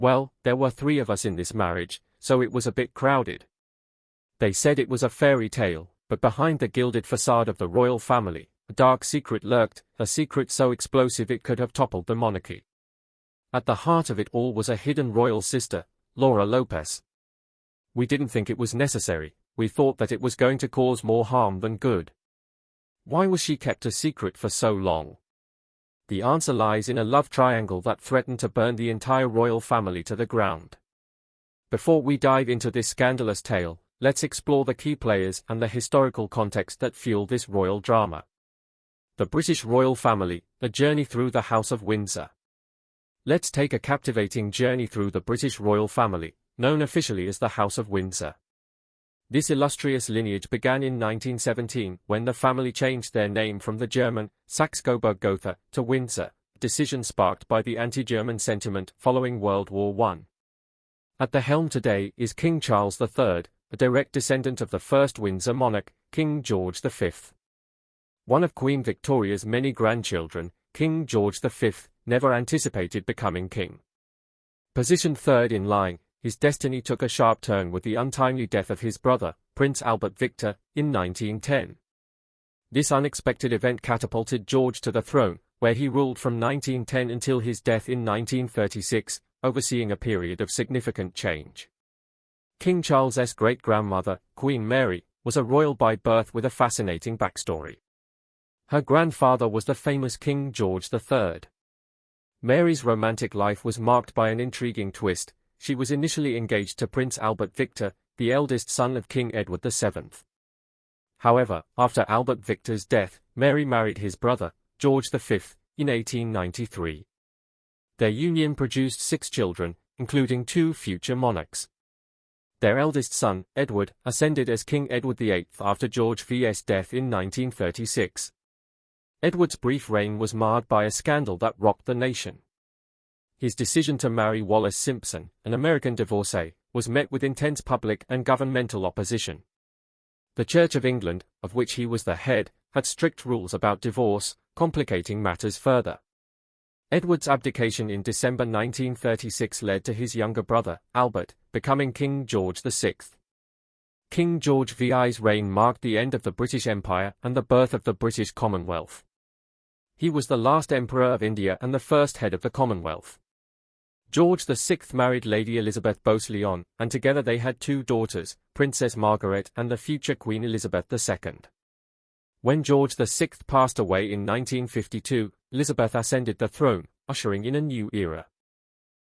Well, there were 3 of us in this marriage, so it was a bit crowded. They said it was a fairy tale, but behind the gilded facade of the royal family, a dark secret lurked, a secret so explosive it could have toppled the monarchy. At the heart of it all was a hidden royal sister, Laura Lopez. We didn't think it was necessary, we thought that it was going to cause more harm than good. Why was she kept a secret for so long? The answer lies in a love triangle that threatened to burn the entire royal family to the ground. Before we dive into this scandalous tale, let's explore the key players and the historical context that fuel this royal drama. The British royal family, a journey through the House of Windsor. Let's take a captivating journey through the British royal family, known officially as the House of Windsor. This illustrious lineage began in 1917 when the family changed their name from the German Saxe-Coburg-Gotha to Windsor, a decision sparked by the anti-German sentiment following World War I. At the helm today is King Charles III, a direct descendant of the first Windsor monarch, King George V. One of Queen Victoria's many grandchildren, King George V never anticipated becoming king. Positioned third in line, his destiny took a sharp turn with the untimely death of his brother, Prince Albert Victor, in 1910. This unexpected event catapulted George to the throne, where he ruled from 1910 until his death in 1936, overseeing a period of significant change. King Charles's great-grandmother, Queen Mary, was a royal by birth with a fascinating backstory. Her grandfather was the famous King George III. Mary's romantic life was marked by an intriguing twist. She was initially engaged to Prince Albert Victor, the eldest son of King Edward VII. However, after Albert Victor's death, Mary married his brother, George V, in 1893. Their union produced 6 children, including 2 future monarchs. Their eldest son, Edward, ascended as King Edward VIII after George V's death in 1936. Edward's brief reign was marred by a scandal that rocked the nation. His decision to marry Wallis Simpson, an American divorcee, was met with intense public and governmental opposition. The Church of England, of which he was the head, had strict rules about divorce, complicating matters further. Edward's abdication in December 1936 led to his younger brother, Albert, becoming King George VI. King George VI's reign marked the end of the British Empire and the birth of the British Commonwealth. He was the last Emperor of India and the first head of the Commonwealth. George VI married Lady Elizabeth Beausoleil, and together they had 2 daughters, Princess Margaret and the future Queen Elizabeth II. When George VI passed away in 1952, Elizabeth ascended the throne, ushering in a new era.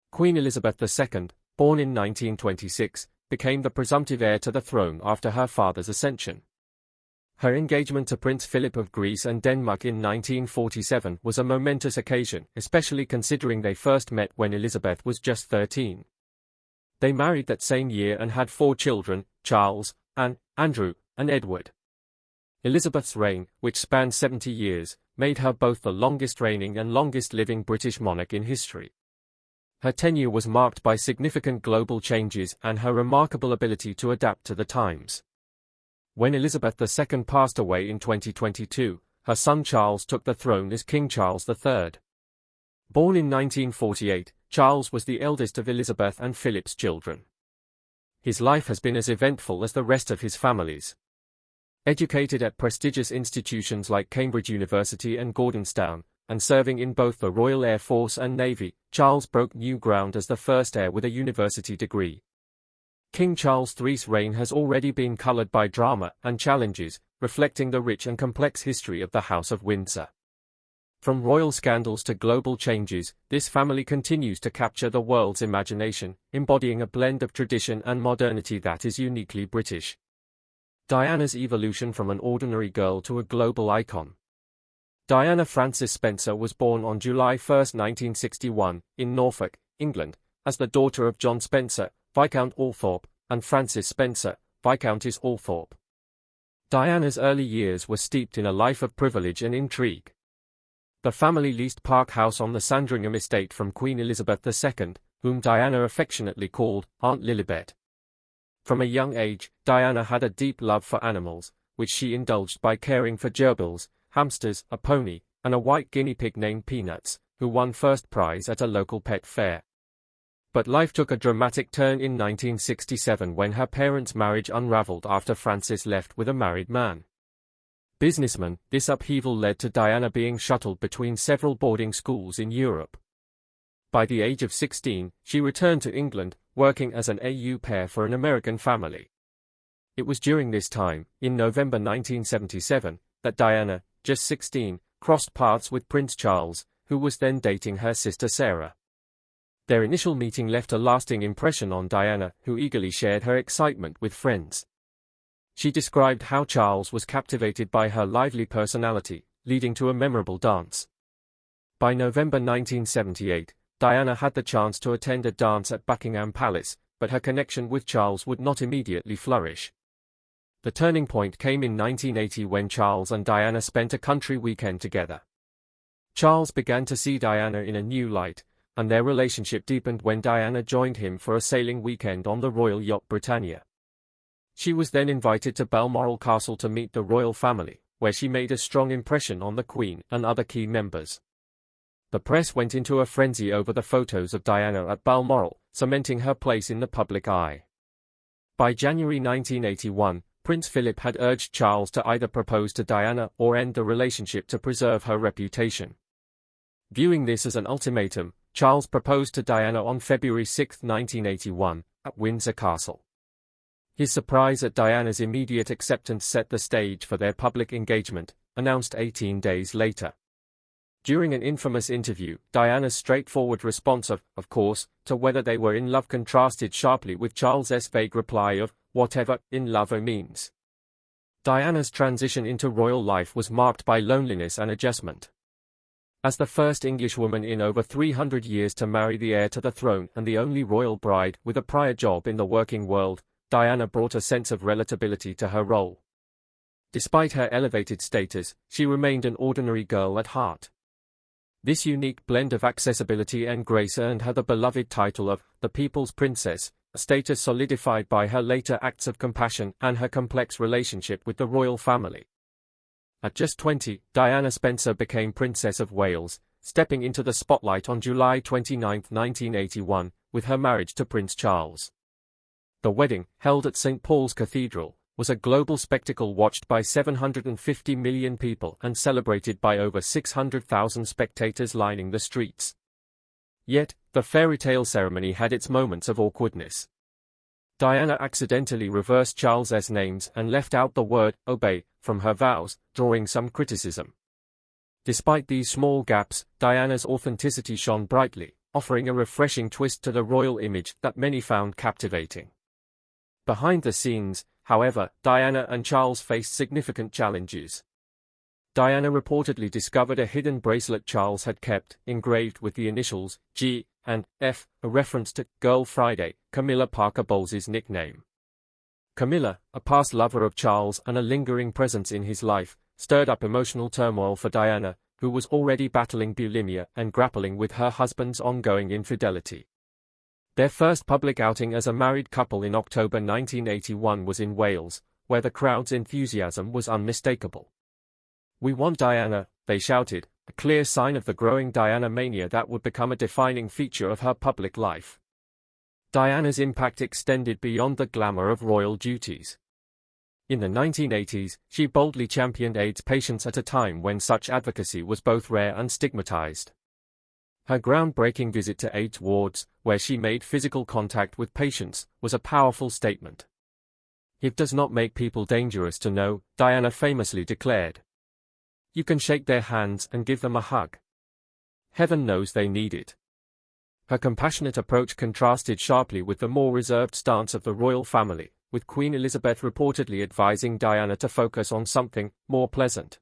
Queen Elizabeth II, born in 1926, became the presumptive heir to the throne after her father's ascension. Her engagement to Prince Philip of Greece and Denmark in 1947 was a momentous occasion, especially considering they first met when Elizabeth was just 13. They married that same year and had 4 children, Charles, Anne, Andrew, and Edward. Elizabeth's reign, which spanned 70 years, made her both the longest reigning and longest living British monarch in history. Her tenure was marked by significant global changes and her remarkable ability to adapt to the times. When Elizabeth II passed away in 2022, her son Charles took the throne as King Charles III. Born in 1948, Charles was the eldest of Elizabeth and Philip's children. His life has been as eventful as the rest of his family's. Educated at prestigious institutions like Cambridge University and Gordonstown, and serving in both the Royal Air Force and Navy, Charles broke new ground as the first heir with a university degree. King Charles III's reign has already been colored by drama and challenges, reflecting the rich and complex history of the House of Windsor. From royal scandals to global changes, this family continues to capture the world's imagination, embodying a blend of tradition and modernity that is uniquely British. Diana's evolution from an ordinary girl to a global icon. Diana Frances Spencer was born on July 1, 1961, in Norfolk, England, as the daughter of John Spencer, Viscount Althorp, and Frances Spencer, Viscountess Althorp. Diana's early years were steeped in a life of privilege and intrigue. The family leased Park House on the Sandringham estate from Queen Elizabeth II, whom Diana affectionately called Aunt Lilibet. From a young age, Diana had a deep love for animals, which she indulged by caring for gerbils, hamsters, a pony, and a white guinea pig named Peanuts, who won first prize at a local pet fair. But life took a dramatic turn in 1967 when her parents' marriage unraveled after Francis left with a married man. Businessman, this upheaval led to Diana being shuttled between several boarding schools in Europe. By the age of 16, she returned to England, working as an au pair for an American family. It was during this time, in November 1977, that Diana, just 16, crossed paths with Prince Charles, who was then dating her sister Sarah. Their initial meeting left a lasting impression on Diana, who eagerly shared her excitement with friends. She described how Charles was captivated by her lively personality, leading to a memorable dance. By November 1978, Diana had the chance to attend a dance at Buckingham Palace, but her connection with Charles would not immediately flourish. The turning point came in 1980 when Charles and Diana spent a country weekend together. Charles began to see Diana in a new light, and their relationship deepened when Diana joined him for a sailing weekend on the royal yacht Britannia. She was then invited to Balmoral Castle to meet the royal family, where she made a strong impression on the Queen and other key members. The press went into a frenzy over the photos of Diana at Balmoral, cementing her place in the public eye. By January 1981, Prince Philip had urged Charles to either propose to Diana or end the relationship to preserve her reputation. Viewing this as an ultimatum, Charles proposed to Diana on February 6, 1981, at Windsor Castle. His surprise at Diana's immediate acceptance set the stage for their public engagement, announced 18 days later. During an infamous interview, Diana's straightforward response of course, to whether they were in love contrasted sharply with Charles's vague reply of, whatever in love means. Diana's transition into royal life was marked by loneliness and adjustment. As the first Englishwoman in over 300 years to marry the heir to the throne and the only royal bride with a prior job in the working world, Diana brought a sense of relatability to her role. Despite her elevated status, she remained an ordinary girl at heart. This unique blend of accessibility and grace earned her the beloved title of the People's Princess, a status solidified by her later acts of compassion and her complex relationship with the royal family. At just 20, Diana Spencer became Princess of Wales, stepping into the spotlight on July 29, 1981, with her marriage to Prince Charles. The wedding, held at St. Paul's Cathedral, was a global spectacle watched by 750 million people and celebrated by over 600,000 spectators lining the streets. Yet, the fairy tale ceremony had its moments of awkwardness. Diana accidentally reversed Charles's names and left out the word obey from her vows, drawing some criticism. Despite these small gaps, Diana's authenticity shone brightly, offering a refreshing twist to the royal image that many found captivating. Behind the scenes, however, Diana and Charles faced significant challenges. Diana reportedly discovered a hidden bracelet Charles had kept, engraved with the initials G and F, a reference to Girl Friday, Camilla Parker Bowles's nickname. Camilla, a past lover of Charles and a lingering presence in his life, stirred up emotional turmoil for Diana, who was already battling bulimia and grappling with her husband's ongoing infidelity. Their first public outing as a married couple in October 1981 was in Wales, where the crowd's enthusiasm was unmistakable. "We want Diana," they shouted, a clear sign of the growing Diana mania that would become a defining feature of her public life. Diana's impact extended beyond the glamour of royal duties. In the 1980s, she boldly championed AIDS patients at a time when such advocacy was both rare and stigmatized. Her groundbreaking visit to AIDS wards, where she made physical contact with patients, was a powerful statement. "It does not make people dangerous to know," Diana famously declared. "You can shake their hands and give them a hug. Heaven knows they need it." Her compassionate approach contrasted sharply with the more reserved stance of the royal family, with Queen Elizabeth reportedly advising Diana to focus on something more pleasant.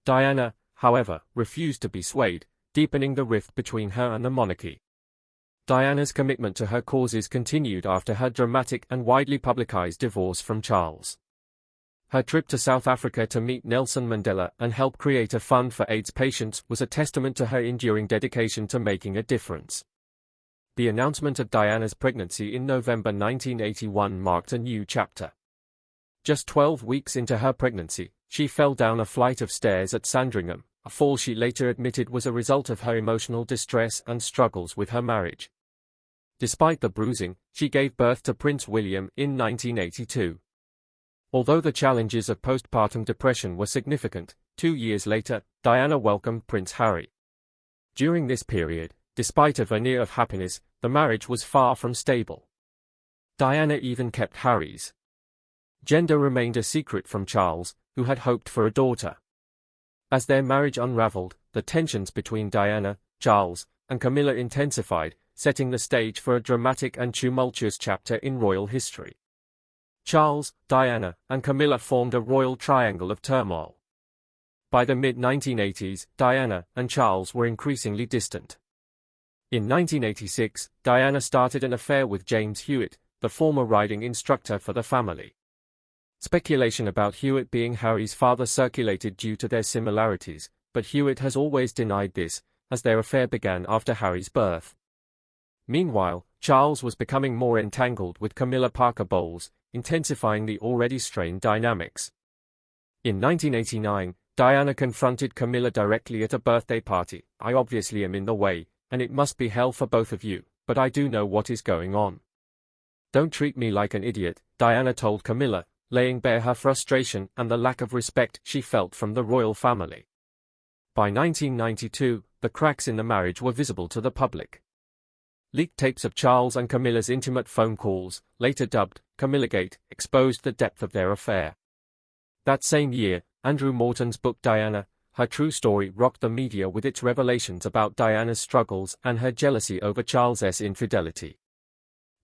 Diana, however, refused to be swayed, deepening the rift between her and the monarchy. Diana's commitment to her causes continued after her dramatic and widely publicized divorce from Charles. Her trip to South Africa to meet Nelson Mandela and help create a fund for AIDS patients was a testament to her enduring dedication to making a difference. The announcement of Diana's pregnancy in November 1981 marked a new chapter. Just 12 weeks into her pregnancy, she fell down a flight of stairs at Sandringham, a fall she later admitted was a result of her emotional distress and struggles with her marriage. Despite the bruising, she gave birth to Prince William in 1982. Although the challenges of postpartum depression were significant, 2 years later, Diana welcomed Prince Harry. During this period, despite a veneer of happiness, the marriage was far from stable. Diana even kept Harry's gender remained a secret from Charles, who had hoped for a daughter. As their marriage unraveled, the tensions between Diana, Charles, and Camilla intensified, setting the stage for a dramatic and tumultuous chapter in royal history. Charles, Diana, and Camilla formed a royal triangle of turmoil. By the mid-1980s, Diana and Charles were increasingly distant. In 1986, Diana started an affair with James Hewitt, the former riding instructor for the family. Speculation about Hewitt being Harry's father circulated due to their similarities, but Hewitt has always denied this, as their affair began after Harry's birth. Meanwhile, Charles was becoming more entangled with Camilla Parker Bowles, intensifying the already strained dynamics. In 1989, Diana confronted Camilla directly at a birthday party. "I obviously am in the way, and it must be hell for both of you, but I do know what is going on. Don't treat me like an idiot," Diana told Camilla, laying bare her frustration and the lack of respect she felt from the royal family. By 1992, the cracks in the marriage were visible to the public. Leaked tapes of Charles and Camilla's intimate phone calls, later dubbed Camillagate, exposed the depth of their affair. That same year, Andrew Morton's book Diana, Her True Story rocked the media with its revelations about Diana's struggles and her jealousy over Charles's infidelity.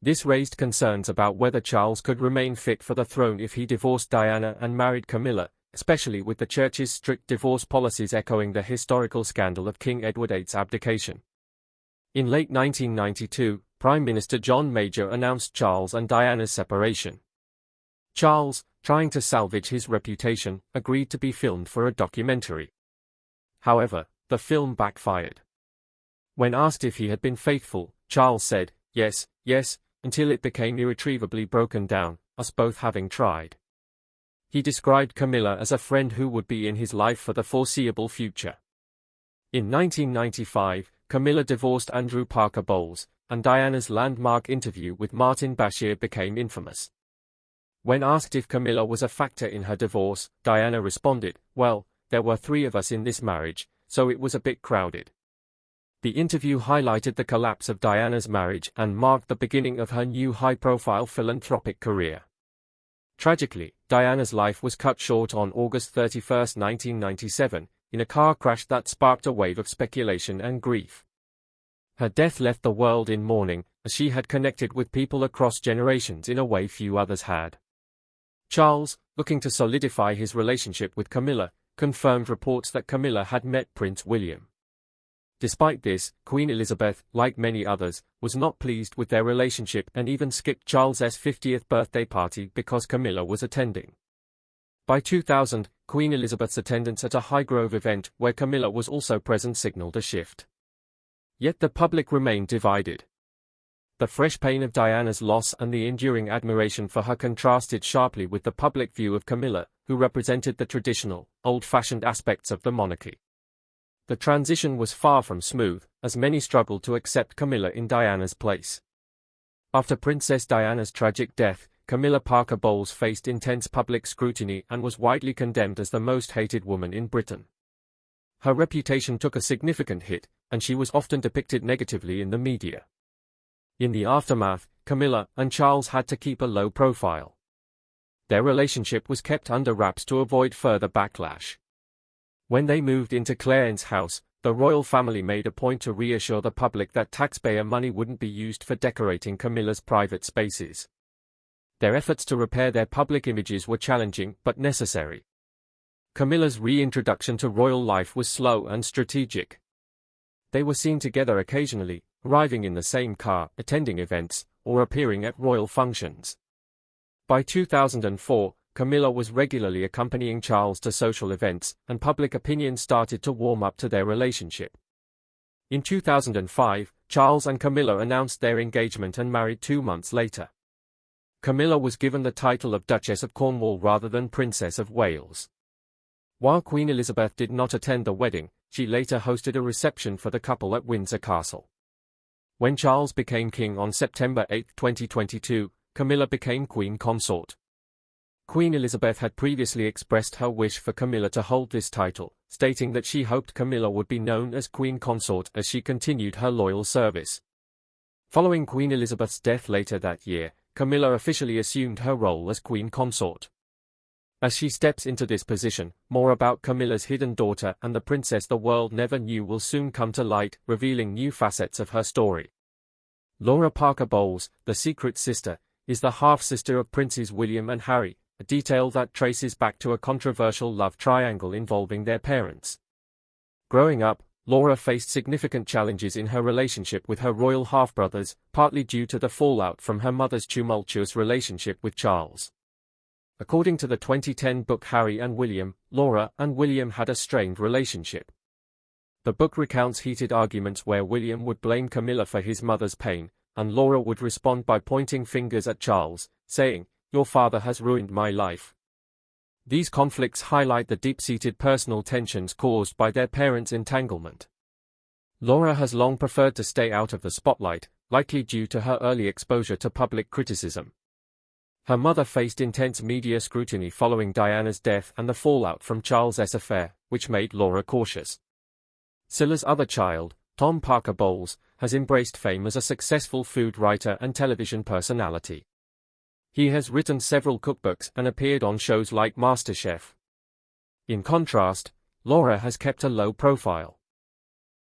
This raised concerns about whether Charles could remain fit for the throne if he divorced Diana and married Camilla, especially with the church's strict divorce policies echoing the historical scandal of King Edward VIII's abdication. In late 1992, Prime Minister John Major announced Charles and Diana's separation. Charles, trying to salvage his reputation, agreed to be filmed for a documentary. However, the film backfired. When asked if he had been faithful, Charles said, yes, until it became irretrievably broken down, us both having tried. He described Camilla as a friend who would be in his life for the foreseeable future. In 1995, Camilla divorced Andrew Parker Bowles, and Diana's landmark interview with Martin Bashir became infamous. When asked if Camilla was a factor in her divorce, Diana responded, "Well, there were 3 of us in this marriage, so it was a bit crowded." The interview highlighted the collapse of Diana's marriage and marked the beginning of her new high-profile philanthropic career. Tragically, Diana's life was cut short on August 31, 1997, in a car crash that sparked a wave of speculation and grief. Her death left the world in mourning, as she had connected with people across generations in a way few others had. Charles, looking to solidify his relationship with Camilla, confirmed reports that Camilla had met Prince William. Despite this, Queen Elizabeth, like many others, was not pleased with their relationship and even skipped Charles's 50th birthday party because Camilla was attending. By 2000, Queen Elizabeth's attendance at a Highgrove event where Camilla was also present signaled a shift. Yet the public remained divided. The fresh pain of Diana's loss and the enduring admiration for her contrasted sharply with the public view of Camilla, who represented the traditional, old-fashioned aspects of the monarchy. The transition was far from smooth, as many struggled to accept Camilla in Diana's place. After Princess Diana's tragic death, Camilla Parker Bowles faced intense public scrutiny and was widely condemned as the most hated woman in Britain. Her reputation took a significant hit, and she was often depicted negatively in the media. In the aftermath, Camilla and Charles had to keep a low profile. Their relationship was kept under wraps to avoid further backlash. When they moved into Clarence's house, the royal family made a point to reassure the public that taxpayer money wouldn't be used for decorating Camilla's private spaces. Their efforts to repair their public images were challenging but necessary. Camilla's reintroduction to royal life was slow and strategic. They were seen together occasionally, arriving in the same car, attending events, or appearing at royal functions. By 2004, Camilla was regularly accompanying Charles to social events, and public opinion started to warm up to their relationship. In 2005, Charles and Camilla announced their engagement and married 2 months later. Camilla was given the title of Duchess of Cornwall rather than Princess of Wales. While Queen Elizabeth did not attend the wedding, she later hosted a reception for the couple at Windsor Castle. When Charles became king on September 8, 2022, Camilla became Queen Consort. Queen Elizabeth had previously expressed her wish for Camilla to hold this title, stating that she hoped Camilla would be known as Queen Consort as she continued her loyal service. Following Queen Elizabeth's death later that year, Camilla officially assumed her role as Queen Consort. As she steps into this position, more about Camilla's hidden daughter and the princess the world never knew will soon come to light, revealing new facets of her story. Laura Parker Bowles, the secret sister, is the half-sister of Princes William and Harry, a detail that traces back to a controversial love triangle involving their parents. Growing up, Laura faced significant challenges in her relationship with her royal half-brothers, partly due to the fallout from her mother's tumultuous relationship with Charles. According to the 2010 book Harry and William, Laura and William had a strained relationship. The book recounts heated arguments where William would blame Camilla for his mother's pain, and Laura would respond by pointing fingers at Charles, saying, "Your father has ruined my life." These conflicts highlight the deep-seated personal tensions caused by their parents' entanglement. Laura has long preferred to stay out of the spotlight, likely due to her early exposure to public criticism. Her mother faced intense media scrutiny following Diana's death and the fallout from Charles's affair, which made Laura cautious. Scylla's other child, Tom Parker Bowles, has embraced fame as a successful food writer and television personality. He has written several cookbooks and appeared on shows like MasterChef. In contrast, Laura has kept a low profile.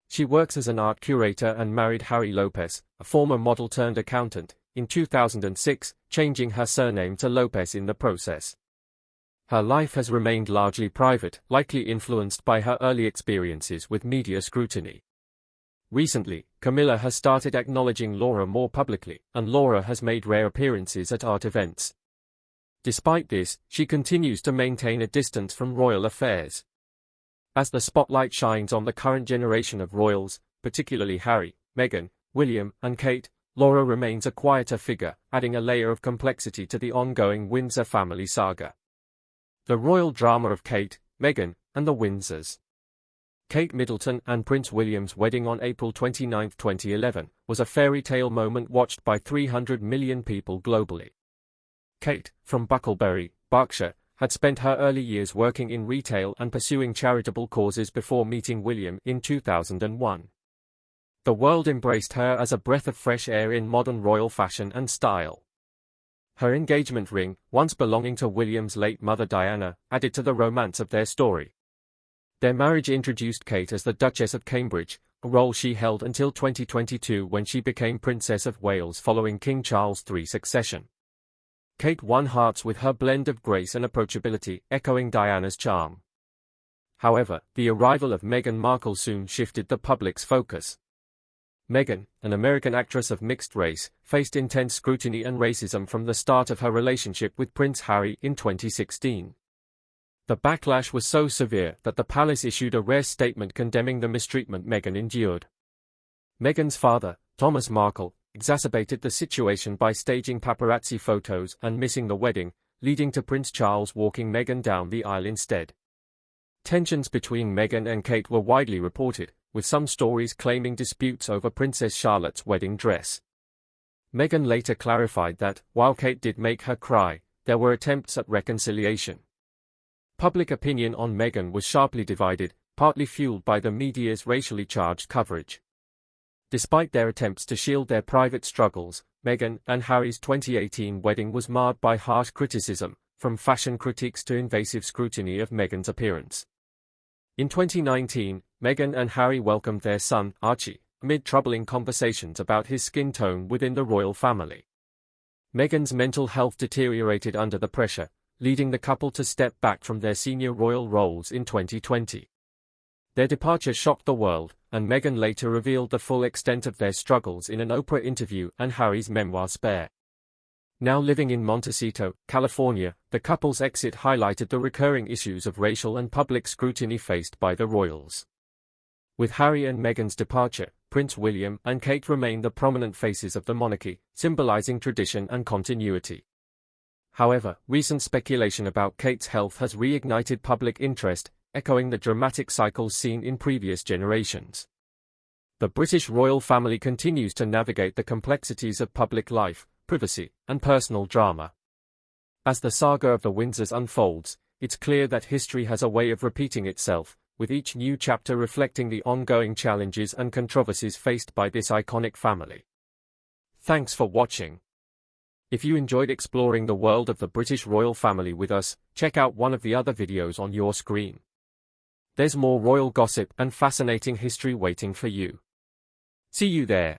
She works as an art curator and married Harry Lopez, a former model-turned-accountant, in 2006, changing her surname to Lopez in the process. Her life has remained largely private, likely influenced by her early experiences with media scrutiny. Recently, Camilla has started acknowledging Laura more publicly, and Laura has made rare appearances at art events. Despite this, she continues to maintain a distance from royal affairs. As the spotlight shines on the current generation of royals, particularly Harry, Meghan, William, and Kate, Laura remains a quieter figure, adding a layer of complexity to the ongoing Windsor family saga. The royal drama of Kate, Meghan, and the Windsors. Kate Middleton and Prince William's wedding on April 29, 2011, was a fairy tale moment watched by 300 million people globally. Kate, from Bucklebury, Berkshire, had spent her early years working in retail and pursuing charitable causes before meeting William in 2001. The world embraced her as a breath of fresh air in modern royal fashion and style. Her engagement ring, once belonging to William's late mother Diana, added to the romance of their story. Their marriage introduced Kate as the Duchess of Cambridge, a role she held until 2022 when she became Princess of Wales following King Charles III's succession. Kate won hearts with her blend of grace and approachability, echoing Diana's charm. However, the arrival of Meghan Markle soon shifted the public's focus. Meghan, an American actress of mixed race, faced intense scrutiny and racism from the start of her relationship with Prince Harry in 2016. The backlash was so severe that the palace issued a rare statement condemning the mistreatment Meghan endured. Meghan's father, Thomas Markle, exacerbated the situation by staging paparazzi photos and missing the wedding, leading to Prince Charles walking Meghan down the aisle instead. Tensions between Meghan and Kate were widely reported, with some stories claiming disputes over Princess Charlotte's wedding dress. Meghan later clarified that, while Kate did make her cry, there were attempts at reconciliation. Public opinion on Meghan was sharply divided, partly fueled by the media's racially charged coverage. Despite their attempts to shield their private struggles, Meghan and Harry's 2018 wedding was marred by harsh criticism, from fashion critiques to invasive scrutiny of Meghan's appearance. In 2019, Meghan and Harry welcomed their son, Archie, amid troubling conversations about his skin tone within the royal family. Meghan's mental health deteriorated under the pressure, leading the couple to step back from their senior royal roles in 2020. Their departure shocked the world, and Meghan later revealed the full extent of their struggles in an Oprah interview and Harry's memoir Spare. Now living in Montecito, California, the couple's exit highlighted the recurring issues of racial and public scrutiny faced by the royals. With Harry and Meghan's departure, Prince William and Kate remain the prominent faces of the monarchy, symbolizing tradition and continuity. However, recent speculation about Kate's health has reignited public interest, echoing the dramatic cycles seen in previous generations. The British royal family continues to navigate the complexities of public life, privacy, and personal drama. As the saga of the Windsors unfolds, it's clear that history has a way of repeating itself, with each new chapter reflecting the ongoing challenges and controversies faced by this iconic family. Thanks for watching. If you enjoyed exploring the world of the British royal family with us, check out one of the other videos on your screen. There's more royal gossip and fascinating history waiting for you. See you there.